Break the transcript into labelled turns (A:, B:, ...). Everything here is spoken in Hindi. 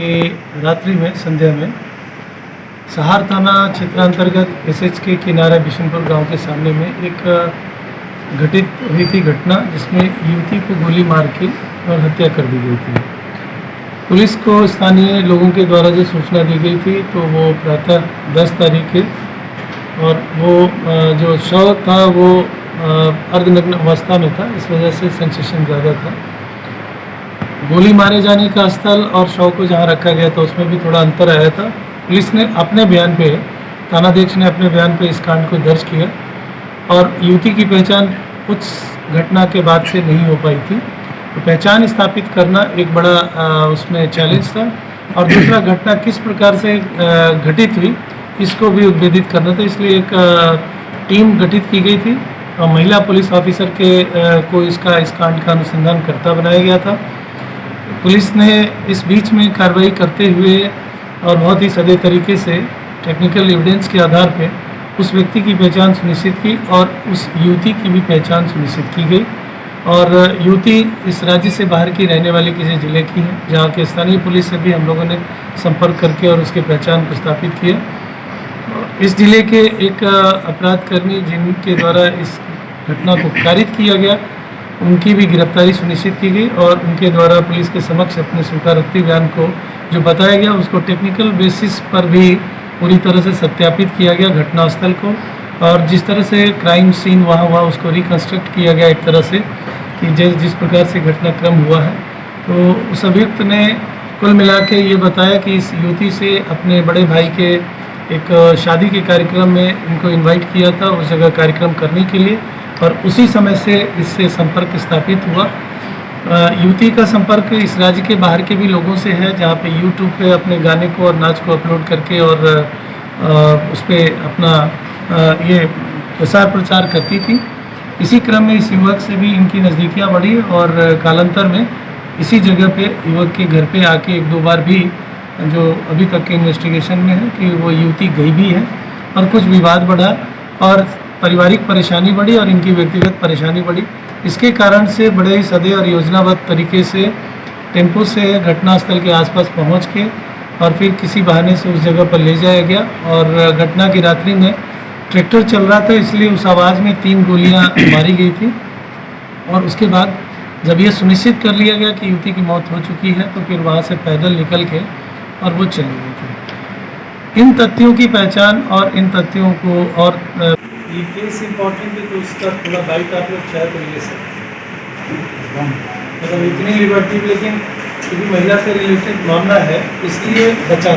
A: कि रात्रि में संध्या में सहार थाना क्षेत्रांतर्गत एसएच के किनारे बिशनपुर गांव के सामने में एक घटित हुई थी घटना, जिसमें युवती को गोली मार के और हत्या कर दी गई थी। पुलिस को स्थानीय लोगों के द्वारा जो सूचना दी गई थी, तो वो प्रातः 10 तारीख है और वो जो शव था वो अर्धनग्न अवस्था में था। इस वजह से सेंसेशन ज़्यादा था। गोली मारे जाने का स्थल और शव को जहां रखा गया था उसमें भी थोड़ा अंतर आया था। पुलिस ने अपने बयान पे, थानाध्यक्ष ने अपने बयान पे इस कांड को दर्ज किया और युवती की पहचान उस घटना के बाद से नहीं हो पाई थी। तो पहचान स्थापित करना एक बड़ा उसमें चैलेंज था और दूसरा घटना किस प्रकार से घटित हुई इसको भी उद्भेदित करना था। इसलिए एक टीम गठित की गई थी और महिला पुलिस ऑफिसर के को इस कांड का अनुसंधान करता बनाया गया था। पुलिस ने इस बीच में कार्रवाई करते हुए और बहुत ही सधे तरीके से टेक्निकल एविडेंस के आधार पे उस व्यक्ति की पहचान सुनिश्चित की और उस युवती की भी पहचान सुनिश्चित की गई। और युवती इस राज्य से बाहर की रहने वाली किसी ज़िले की है, जहाँ के स्थानीय पुलिस से भी हम लोगों ने संपर्क करके और उसके पहचान को स्थापित किया। इस जिले के एक अपराधकर्मी जिनके द्वारा इस घटना को कारित किया गया, उनकी भी गिरफ्तारी सुनिश्चित की गई और उनके द्वारा पुलिस के समक्ष अपने स्वीकारोक्ति बयान को जो बताया गया उसको टेक्निकल बेसिस पर भी पूरी तरह से सत्यापित किया गया घटनास्थल को। और जिस तरह से क्राइम सीन वहाँ हुआ उसको रिकन्स्ट्रक्ट किया गया एक तरह से कि जिस प्रकार से घटनाक्रम हुआ है। तो उस अभियुक्त ने कुल मिला के ये बताया कि इस युवती से अपने बड़े भाई के एक शादी के कार्यक्रम में इनको इनवाइट किया था उस जगह कार्यक्रम करने के लिए और उसी समय से इससे संपर्क स्थापित हुआ। युवती का संपर्क इस राज्य के बाहर के भी लोगों से है, जहाँ पे यूट्यूब पे अपने गाने को और नाच को अपलोड करके और उस पर अपना ये प्रसार प्रचार करती थी। इसी क्रम में इस युवक से भी इनकी नज़दीकियाँ बढ़ी और कालांतर में इसी जगह पे युवक के घर पे आके 1-2 बार भी, जो अभी तक के इन्वेस्टिगेशन में है, कि वो युवती गई भी है और कुछ विवाद बढ़ा और पारिवारिक परेशानी बढ़ी और इनकी व्यक्तिगत परेशानी बढ़ी। इसके कारण से बड़े ही सधे और योजनाबद्ध तरीके से टेम्पो से घटनास्थल के आसपास पहुंच के और फिर किसी बहाने से उस जगह पर ले जाया गया। और घटना की रात्रि में ट्रैक्टर चल रहा था, इसलिए उस आवाज़ में 3 गोलियां मारी गई थी और उसके बाद जब ये सुनिश्चित कर लिया गया कि युवती की मौत हो चुकी है, तो फिर वहाँ से पैदल निकल के और वो चली गई थी। इन तथ्यों की पहचान और इन तथ्यों को और ये केस इम्पोर्टेंट है, तो उसका थोड़ा बाइट आप लोग चाहे तो ले सकते, मतलब इतनी लिबर्टी, लेकिन क्योंकि महिला से रिलेटेड मामला है इसलिए बचा।